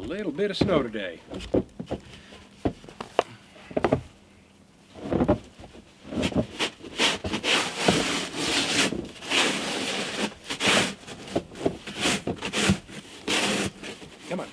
little bit of snow today. Come on.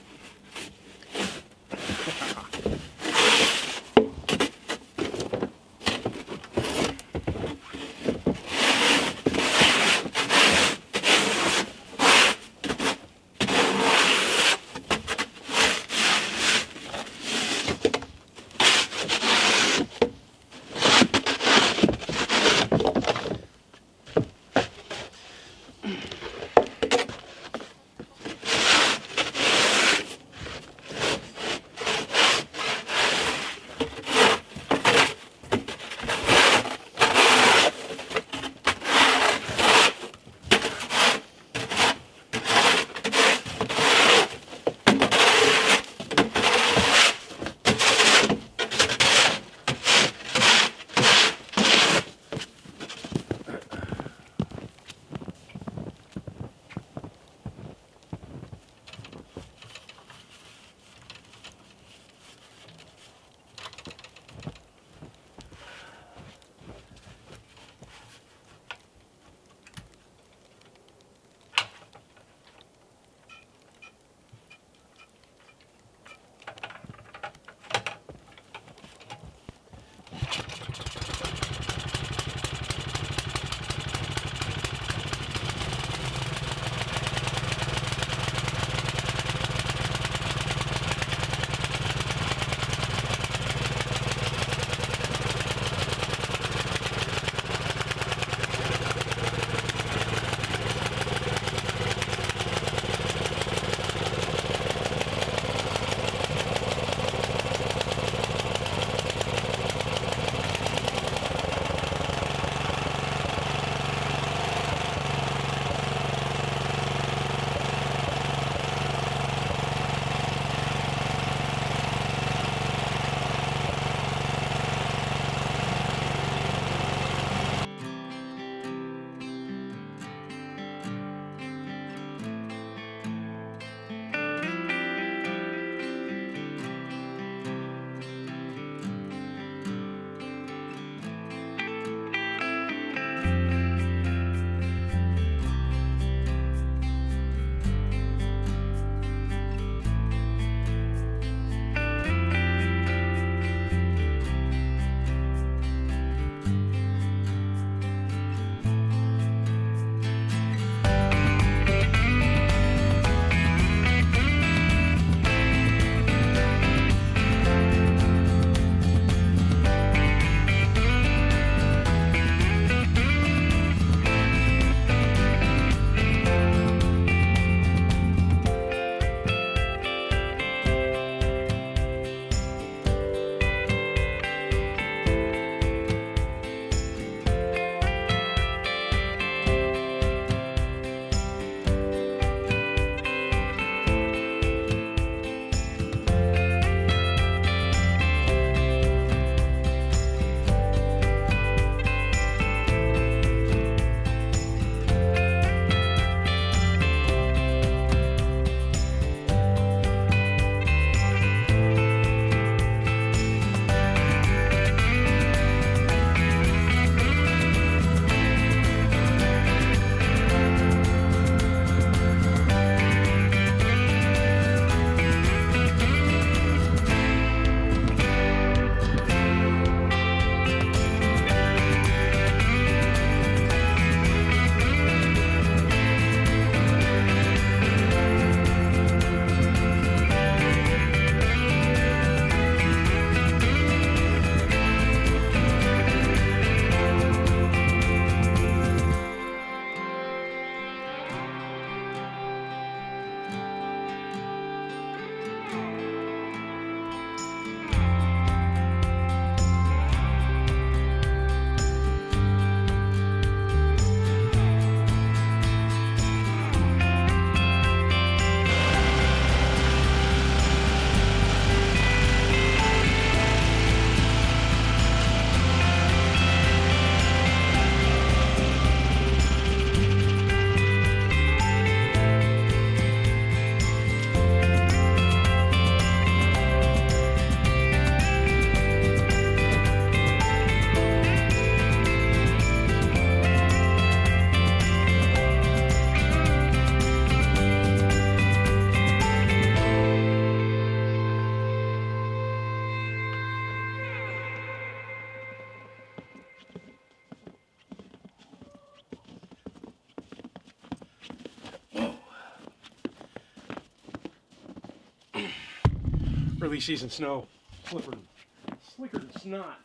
Early season snow. Slicker than snot.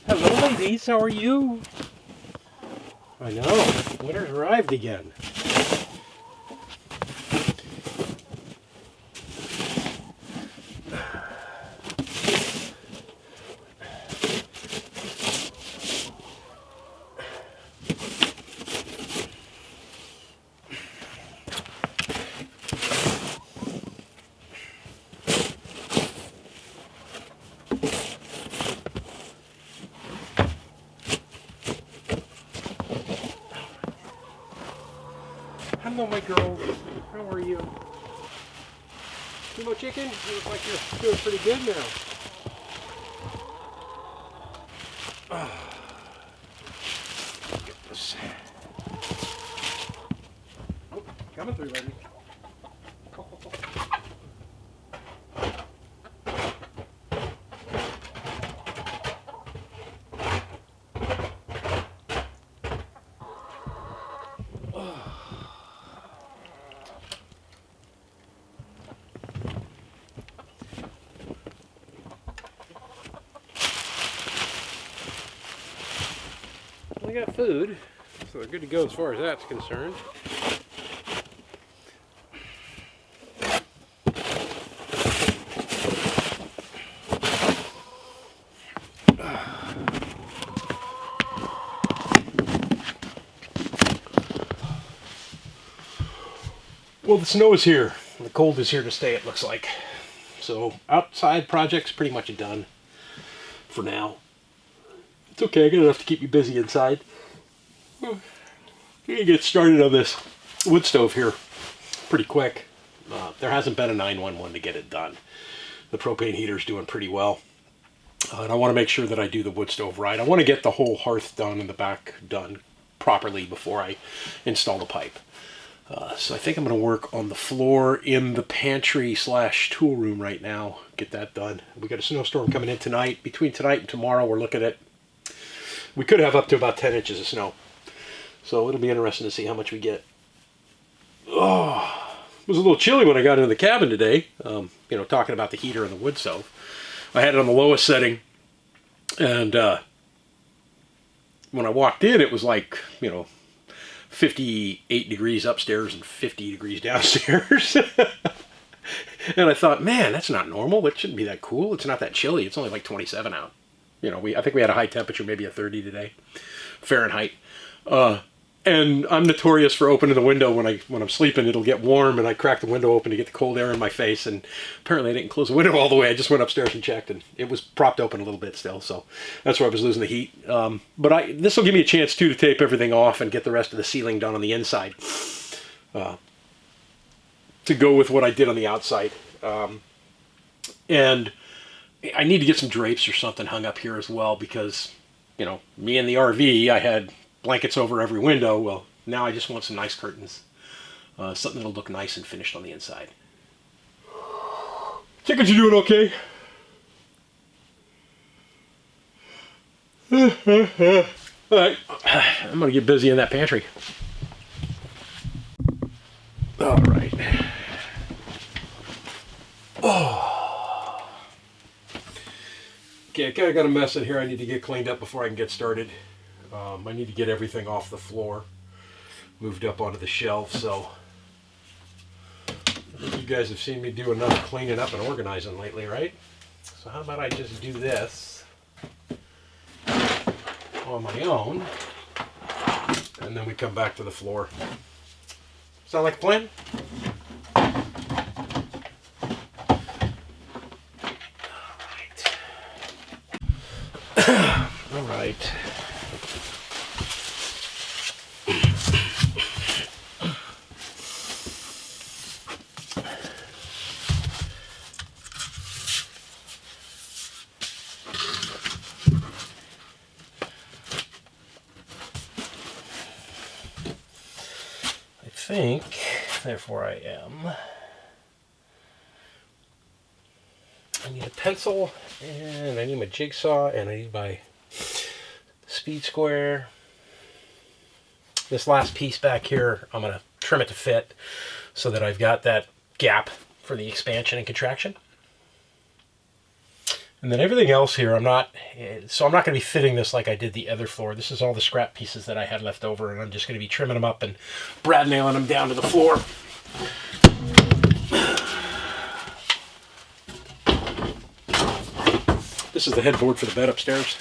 Hello, ladies. How are you? I know. Winter's arrived again. Hello, my girl. How are you? Hello, chicken. You look like you're doing pretty good now. Get this. Oh, coming through, baby. We got food, so they're good to go as far as that's concerned. Well, the snow is here. The cold is here to stay, it looks like. So, outside project's pretty much done for now. It's okay, I got enough to keep me busy inside. You can get started on this wood stove here pretty quick. There hasn't been a 911 to get it done. The propane heater's doing pretty well. And I want to make sure that I do the wood stove right. I want to get the whole hearth done and the back done properly before I install the pipe. So I think I'm going to work on the floor in the pantry / tool room right now. Get that done. We got a snowstorm coming in tonight. Between tonight and tomorrow, we're looking at, we could have up to about 10 inches of snow. So it'll be interesting to see how much we get. Oh, it was a little chilly when I got into the cabin today. You know, talking about the heater and the wood stove. I had it on the lowest setting. And when I walked in, it was like, you know, 58 degrees upstairs and 50 degrees downstairs. And I thought, man, that's not normal. It shouldn't be that cool. It's not that chilly. It's only like 27 out. You know, I think we had a high temperature, maybe a 30 today, Fahrenheit. And I'm notorious for opening the window when I'm sleeping. It'll get warm, and I crack the window open to get the cold air in my face. And apparently I didn't close the window all the way. I just went upstairs and checked, and it was propped open a little bit still. So that's where I was losing the heat. But this will give me a chance too to tape everything off and get the rest of the ceiling done on the inside, to go with what I did on the outside. And I need to get some drapes or something hung up here as well, because, you know, me and the RV, I had blankets over every window. Well, now I just want some nice curtains. Something that'll look nice and finished on the inside. Chickens, you doing okay? Alright, I'm gonna get busy in that pantry. Alright. Oh. Okay, I kind of got a mess in here I need to get cleaned up before I can get started. I need to get everything off the floor, moved up onto the shelf, so You guys have seen me do enough cleaning up and organizing lately, right? So how about I just do this on my own, and then we come back to the floor. Sound like a plan? All right. I think, therefore I am. I need a pencil, and I need my jigsaw, and I need my speed square. This last piece back here, I'm going to trim it to fit so that I've got that gap for the expansion and contraction. And then everything else here, I'm not going to be fitting this like I did the other floor. This is all the scrap pieces that I had left over, and I'm just going to be trimming them up and brad nailing them down to the floor. This is the headboard for the bed upstairs.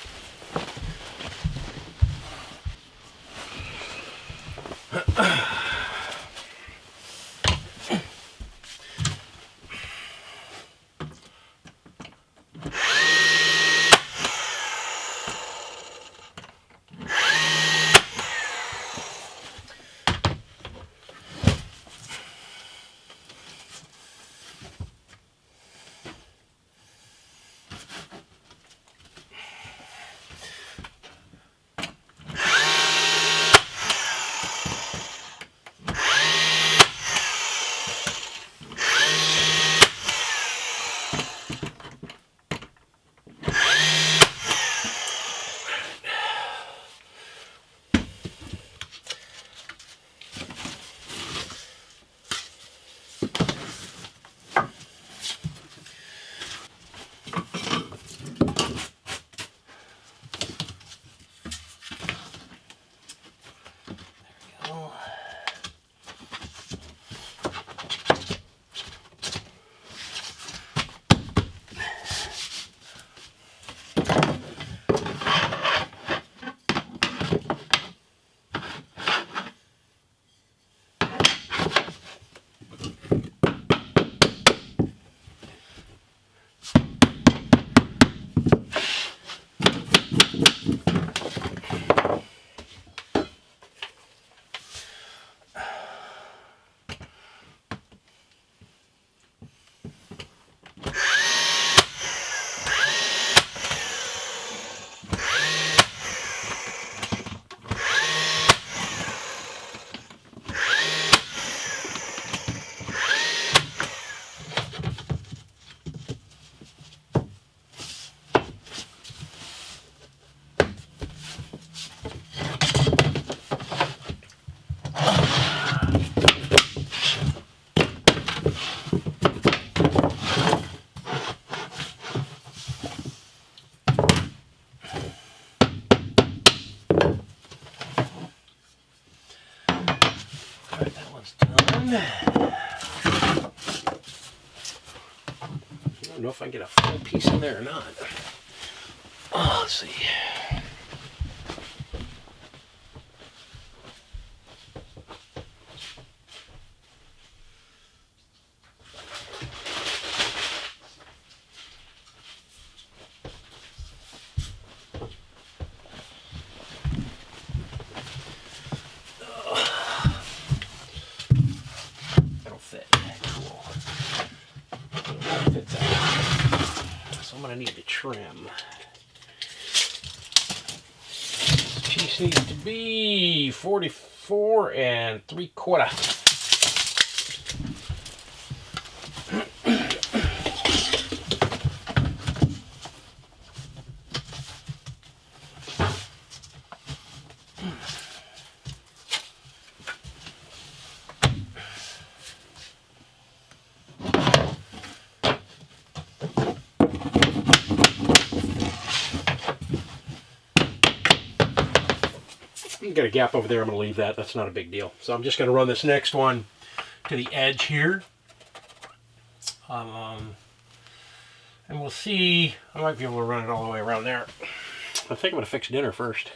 I don't know if I can get a full piece in there or not. Oh, let's see. That'll fit. Cool. Fits out. So I'm going to need to trim. This piece needs to be 44 3/4. Got a gap over there. I'm going to leave that. That's not a big deal. So I'm just going to run this next one to the edge here. And we'll see. I might be able to run it all the way around there. I think I'm going to fix dinner first.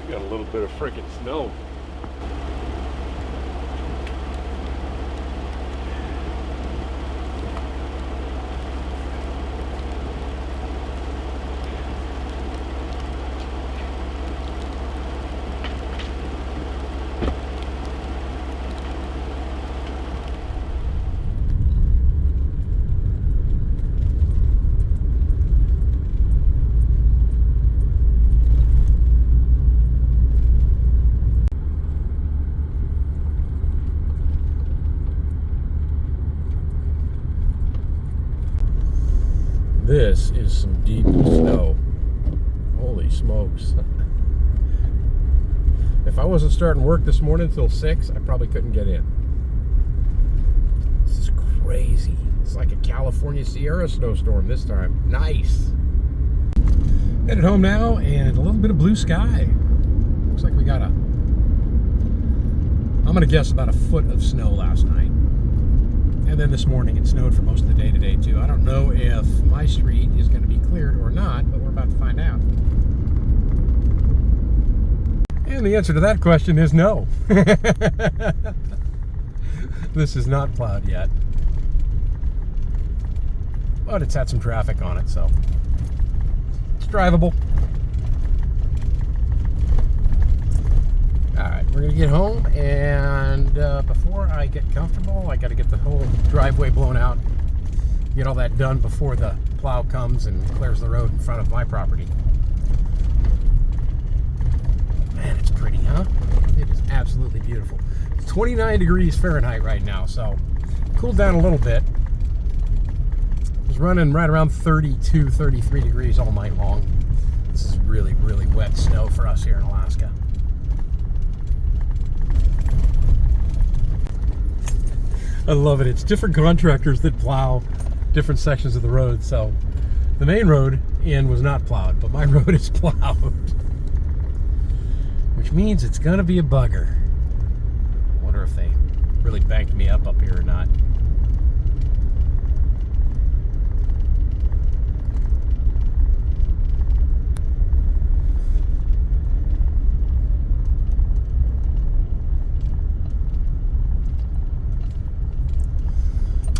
Got a little bit of freaking snow. This is some deep snow. Holy smokes. If I wasn't starting work this morning till 6, I probably couldn't get in. This is crazy. It's like a California Sierra snowstorm this time. Nice. Headed home now, and a little bit of blue sky. Looks like we got I'm going to guess about a foot of snow last night. And then this morning it snowed for most of the day today too. I don't know if my street is going to be cleared or not, but we're about to find out. And the answer to that question is no. This is not plowed yet. But it's had some traffic on it, so it's drivable. Alright, we're going to get home, and before I get comfortable, I got to get the whole driveway blown out, get all that done before the plow comes and clears the road in front of my property. Man, it's pretty, huh? It is absolutely beautiful. It's 29 degrees Fahrenheit right now, so cooled down a little bit. It was running right around 32, 33 degrees all night long. This is really, really wet snow for us here in Alaska. I love it. It's different contractors that plow different sections of the road. So the main road in was not plowed, but my road is plowed. Which means it's going to be a bugger. I wonder if they really banked me up here or not.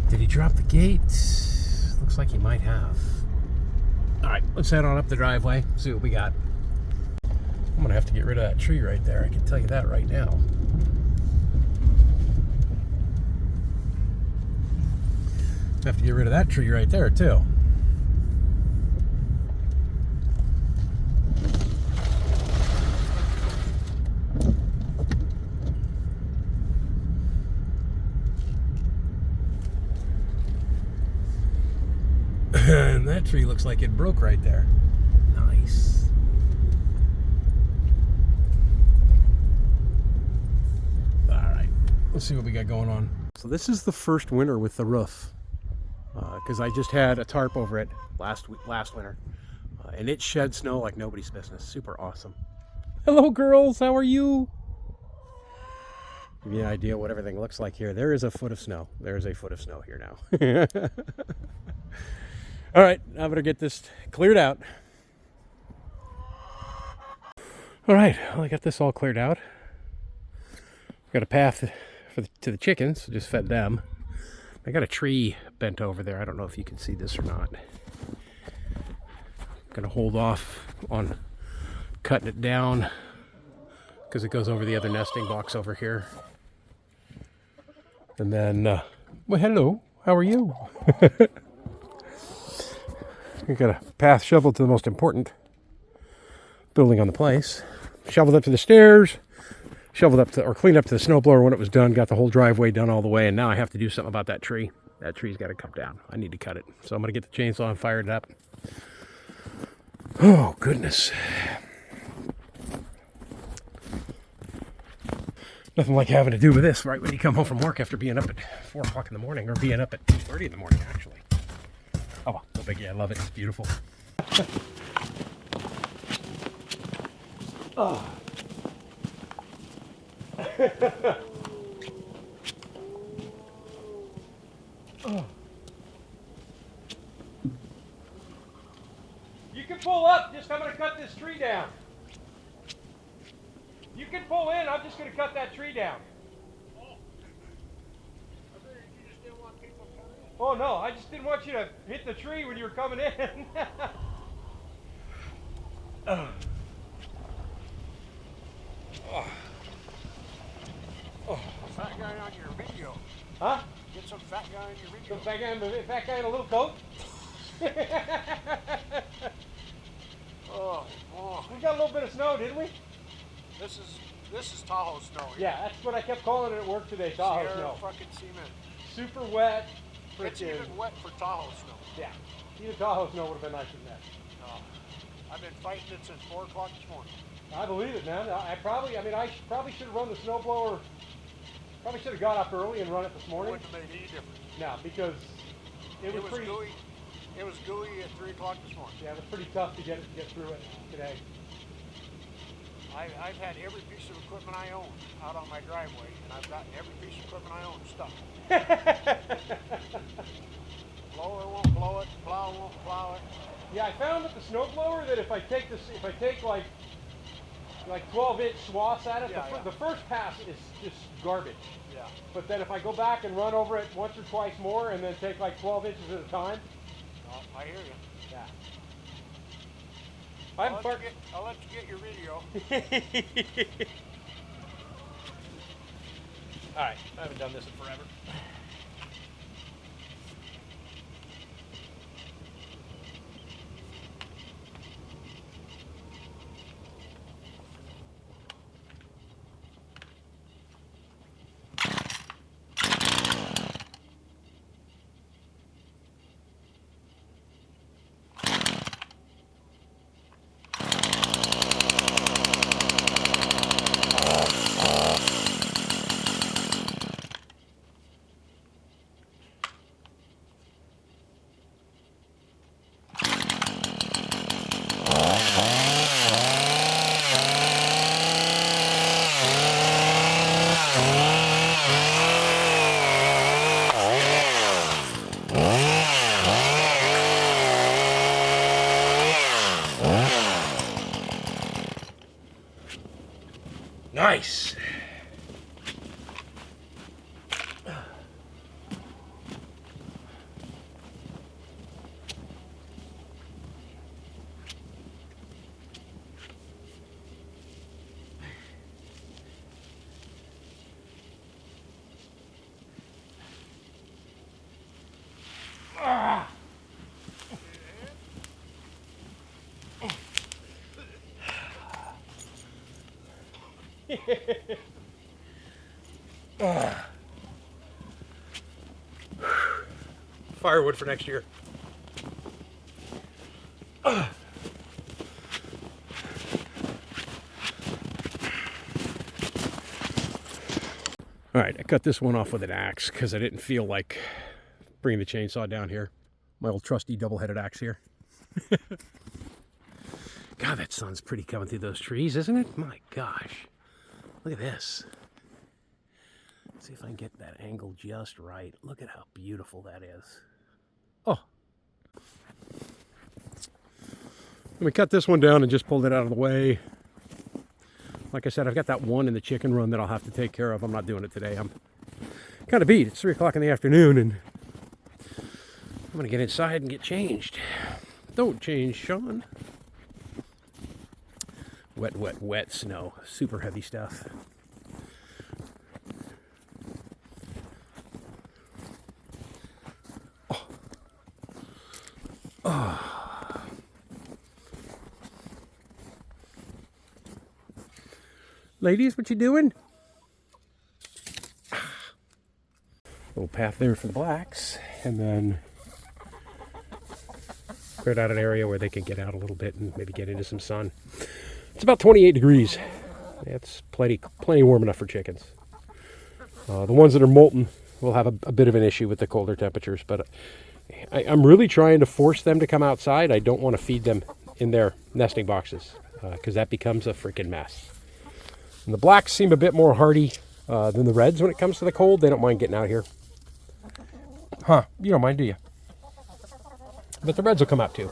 Did he drop the gate? Looks like he might have. Alright, let's head on up the driveway, see what we got. I'm gonna have to get rid of that tree right there, I can tell you that right now. Have to get rid of that tree right there too. And that tree looks like it broke right there. Nice. Alright, let's see what we got going on. So this is the first winter with the roof. Because I just had a tarp over it last winter. And it shed snow like nobody's business. Super awesome. Hello girls, how are you? Give you an idea what everything looks like here. There is a foot of snow. There is a foot of snow here now. All right, I better get this cleared out. All right, well, I got this all cleared out. Got a path to the chickens, just fed them. I got a tree bent over there. I don't know if you can see this or not. I'm gonna hold off on cutting it down because it goes over the other nesting box over here. And then, well, hello, how are you? We got a path shoveled to the most important building on the place. Shoveled up to the stairs, shoveled up to, or cleaned up to the snowblower when it was done, got the whole driveway done all the way, and now I have to do something about that tree. That tree's got to come down. I need to cut it. So I'm going to get the chainsaw and fire it up. Oh, goodness. Nothing like having to do with this right when you come home from work after being up at 4 o'clock in the morning, or being up at 2:30 in the morning, actually. Oh, well, no biggie. I love it. It's beautiful. Oh. Oh. You can pull up, just I'm going to cut this tree down. You can pull in, I'm just going to cut that tree down. Oh. I figured you just didn't want people coming in. Oh no, I just didn't want you to hit the tree when you were coming in. Oh. Oh. Oh. Fat guy on your video. Huh? Get some fat guy on your video. Some fat guy in a little coat? Oh, oh. We got a little bit of snow, didn't we? This is Tahoe snow. Yeah, that's what I kept calling it at work today, Tahoe Sierra snow. fucking cement. Super wet. It's even wet for Tahoe snow. Yeah, even Tahoe snow would have been nicer than that. I've been fighting it since 4 o'clock this morning. I believe it, man. I probably should have run the snowblower. Probably should have got up early and run it this morning. Wouldn't have made any difference. No, because it was pretty gooey. It was gooey at 3 o'clock this morning. Yeah, it was pretty tough to get through it today. I've had every piece of equipment I own out on my driveway, and I've gotten every piece of equipment I own stuck. Blower won't blow it, plow won't plow it. Yeah, I found with the snowblower that if I take like 12-inch swaths at it, the first pass is just garbage. Yeah. But then if I go back and run over it once or twice more, and then take like 12 inches at a time. Oh, I hear you. Yeah. I'll let you get your video. All right, I haven't done this in forever. Nice. Ah. Firewood for next year. All right, I cut this one off with an axe because I didn't feel like bringing the chainsaw down here. My old trusty double-headed axe here. God, that sun's pretty coming through those trees, isn't it? My gosh. Look at this. Let's see if I can get that angle just right. Look at how beautiful that is. Oh. Let me cut this one down and just pulled it out of the way. Like I said, I've got that one in the chicken run that I'll have to take care of. I'm not doing it today. I'm kind of beat. It's 3 o'clock in the afternoon, and I'm going to get inside and get changed. Don't change, Sean. Wet, wet, wet snow. Super heavy stuff. Oh. Oh. Ladies, what you doing? Little path there for the blacks, and then cleared out an area where they can get out a little bit and maybe get into some sun. It's about 28 degrees. It's plenty warm enough for chickens. The ones that are molten will have a bit of an issue with the colder temperatures, but I'm really trying to force them to come outside. I don't want to feed them in their nesting boxes because that becomes a freaking mess. And the blacks seem a bit more hardy than the reds when it comes to the cold. They don't mind getting out here. Huh, you don't mind, do you? But the reds will come out too.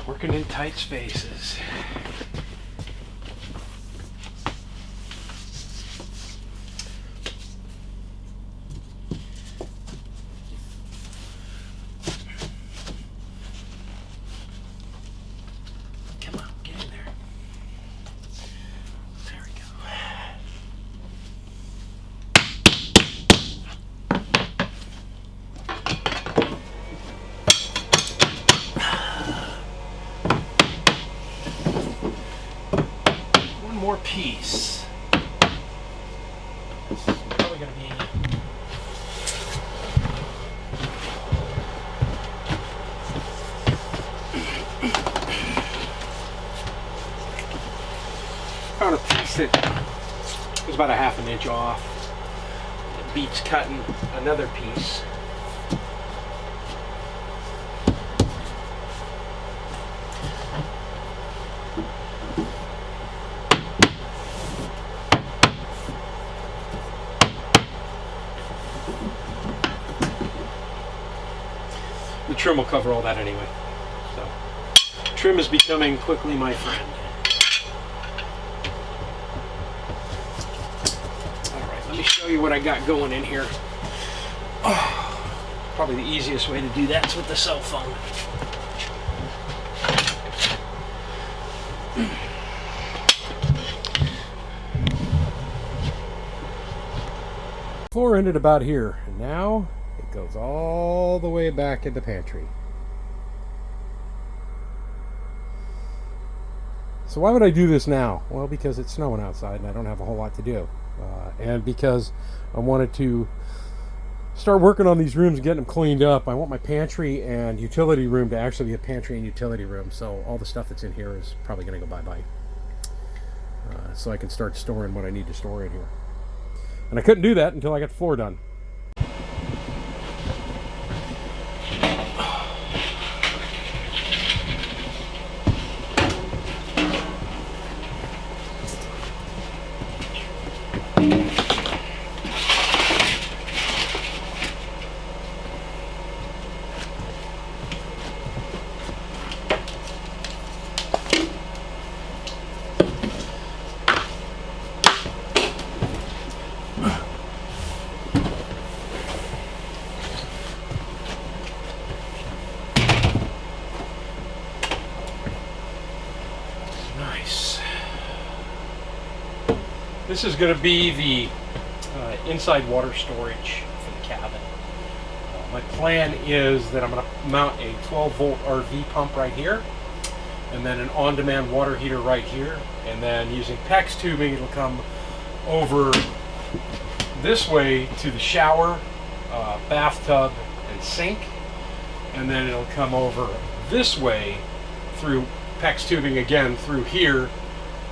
Working in tight spaces. Come on, get in there. There we go. More piece. This is probably going to be found a piece that was about a ½ an inch off. It beats cutting another piece. The trim will cover all that anyway. So, trim is becoming quickly my friend. Alright, let me show you what I got going in here. Oh, probably the easiest way to do that is with the cell phone. Floor ended about here, and now it goes all the way back in the pantry. So why would I do this now? Well, because it's snowing outside and I don't have a whole lot to do. And because I wanted to start working on these rooms and getting them cleaned up. I want my pantry and utility room to actually be a pantry and utility room. So all the stuff that's in here is probably going to go bye-bye. So I can start storing what I need to store in here. And I couldn't do that until I got the floor done. This is going to be the inside water storage for the cabin. My plan is that I'm going to mount a 12-volt RV pump right here, and then an on-demand water heater right here, and then using PEX tubing it'll come over this way to the shower, bathtub, and sink, and then it'll come over this way through PEX tubing again through here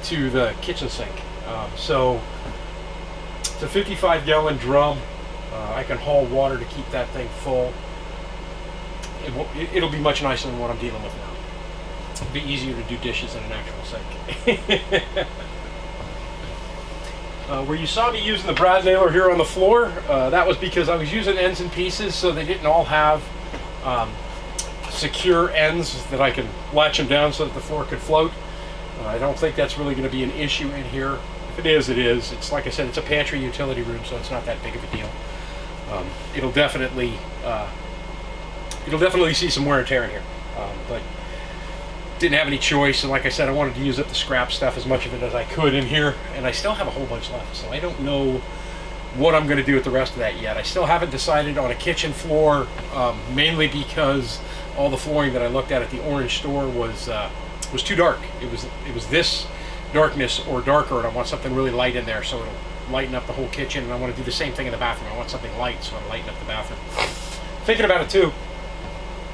to the kitchen sink. So it's a 55-gallon drum. I can haul water to keep that thing full. It'll be much nicer than what I'm dealing with now. It'll be easier to do dishes in an actual sink. Where you saw me using the brad nailer here on the floor, that was because I was using ends and pieces so they didn't all have secure ends that I can latch them down so that the floor could float. I don't think that's really going to be an issue in here. If it is, it is. It's like I said, it's a pantry utility room, so it's not that big of a deal. It'll definitely see some wear and tear in here, but didn't have any choice. And like I said, I wanted to use up the scrap stuff, as much of it as I could in here, and I still have a whole bunch left. So I don't know what I'm going to do with the rest of that yet. I still haven't decided on a kitchen floor, mainly because all the flooring that I looked at the orange store was too dark. It was this darkness or darker, and I want something really light in there, so it'll lighten up the whole kitchen. And I want to do the same thing in the bathroom. I want something light, so I'll lighten up the bathroom. Thinking about it too,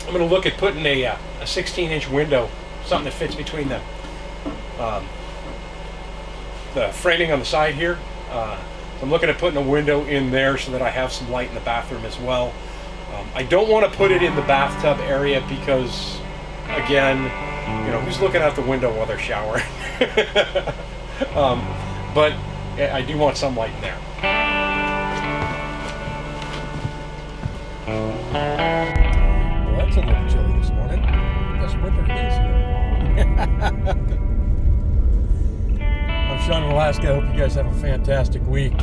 I'm going to look at putting a 16-inch window, something that fits between the framing on the side here. So I'm looking at putting a window in there so that I have some light in the bathroom as well. I don't want to put it in the bathtub area because, again, you know, who's looking out the window while they're showering? But I do want some light in there. Well, that's a little chilly this morning. I guess winter is here. I'm Sean in Alaska. I hope you guys have a fantastic week. I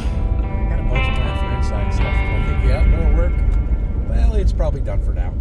got a bunch planned for inside stuff. I think the outdoor work, well, it's probably done for now.